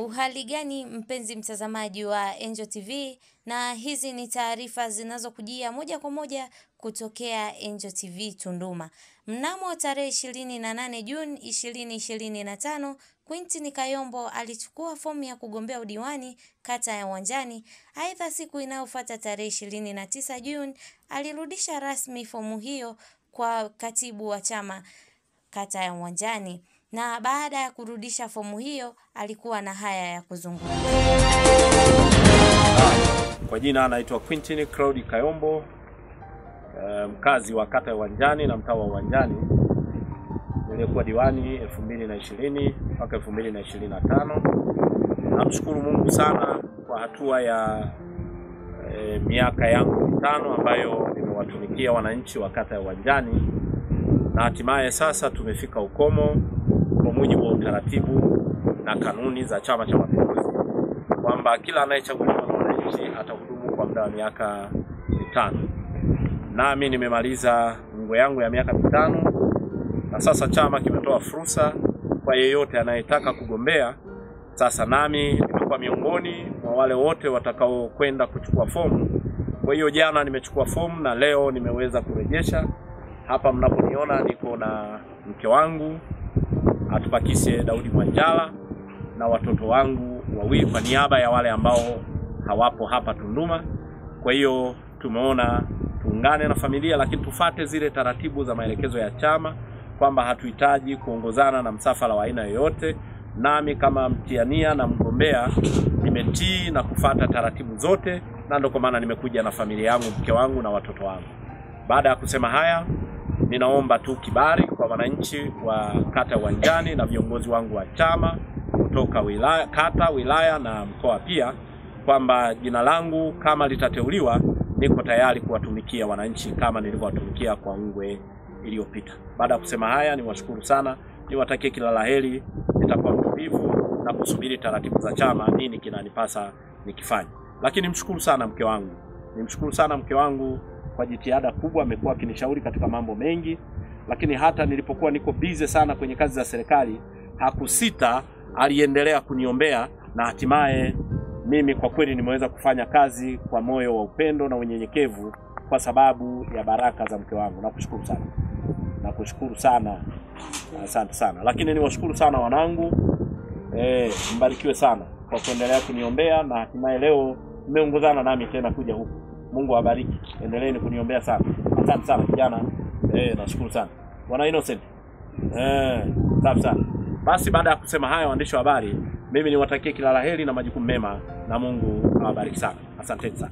Uhali gani mpenzi mtazamaji wa Angel TV, na hizi ni taarifa zinazokujia moja kwa moja kutokea Angel TV Tunduma. Mnamo tarehe 28 Juni 2025, Quintin Kayombo alichukua fomu ya kugombea udiwani kata ya Uwanjani. Aidha, siku inayofuata tarehe 29 Juni alirudisha rasmi fomu hiyo kwa katibu wa chama kata ya Uwanjani. Na baada ya kurudisha fomu hiyo alikuwa na haya ya kuzungumza. Kwa jina anaitwa Quintin Claude Kayombo, mkazi wa kata ya Uwanjani na mtaa wa Uwanjani. Nilikuwa diwani 2020 mpaka 2025. Namshukuru Mungu sana kwa hatua ya miaka yangu mitano ambayo nimewatumikia wananchi wa kata ya Uwanjani, na hatimaye sasa tumefika ukomo kwa mujibu wa utaratibu na kanuni za Chama cha Mapinduzi kwamba kila anayechaguliwa na wananchi atahudumu kwa muda wa miaka mitano. Nami nimemaliza mungo yangu ya miaka mitano, na sasa chama kimetoa fursa kwa yeyote anayetaka kugombea. Sasa nami nimekuwa miongoni mwa wale wote watakao kwenda kuchukua fomu. Kwa hiyo jana nimechukua fomu na leo nimeweza kurejesha. Hapa mnaponiona niko na mke wangu Atupakise Daudi Mwanjala na watoto wangu wawili kwa niaba ya wale ambao hawapo hapa Tunduma. Kwa hiyo tumeona tuungane na familia, lakini tufate zile taratibu za maelekezo ya chama kwamba hatuhitaji kuongozana na msafara wa aina yoyote. Nami kama mtiania na mgombea nimetii na kufata taratibu zote, na ndio kwa maana nimekuja na familia yangu, mke wangu na watoto wangu. Baada ya kusema haya, ninaomba tu kibali kwa wananchi wa kata Uwanjani na viongozi wangu wa chama kutoka wilaya, kata, wilaya na mkoa pia, kwamba jina langu kama litateuliwa niko tayari kuwatumikia wananchi kama nilivyowatumikia kwa ngwe iliyopita. Baada ya kusema haya, niwashukuru sana, niwatakie kila laheri, nitakuwa mtulivu na kusubiri taratibu za chama nini kinanipasa nikifanye. Lakini nimshukuru sana mke wangu kwa jitihada kubwa, amekuwa akinishauri katika mambo mengi, lakini hata nilipokuwa niko busy sana kwenye kazi za serikali hakusita, aliendelea kuniombea, na hatimaye mimi kwa kweli nimeweza kufanya kazi kwa moyo wa upendo na unyenyekevu kwa sababu ya baraka za mke wangu. Nakushukuru sana. Asante sana. Lakini niwashukuru sana wanangu. Mbarikiwe sana kwa kuendelea kuniombea, na hatimaye leo mmeongozana nami tena kuja huku. Mungu awabariki. Endeleeni kuniombea sana. Asante sana vijana. Nashukuru sana. Bwana Innocent. Asante sana. Basi baada ya kusema haya, waandishi wa habari, mimi niwatakie kila laheri na majukumu mema, na Mungu awabariki sana. Asante sana.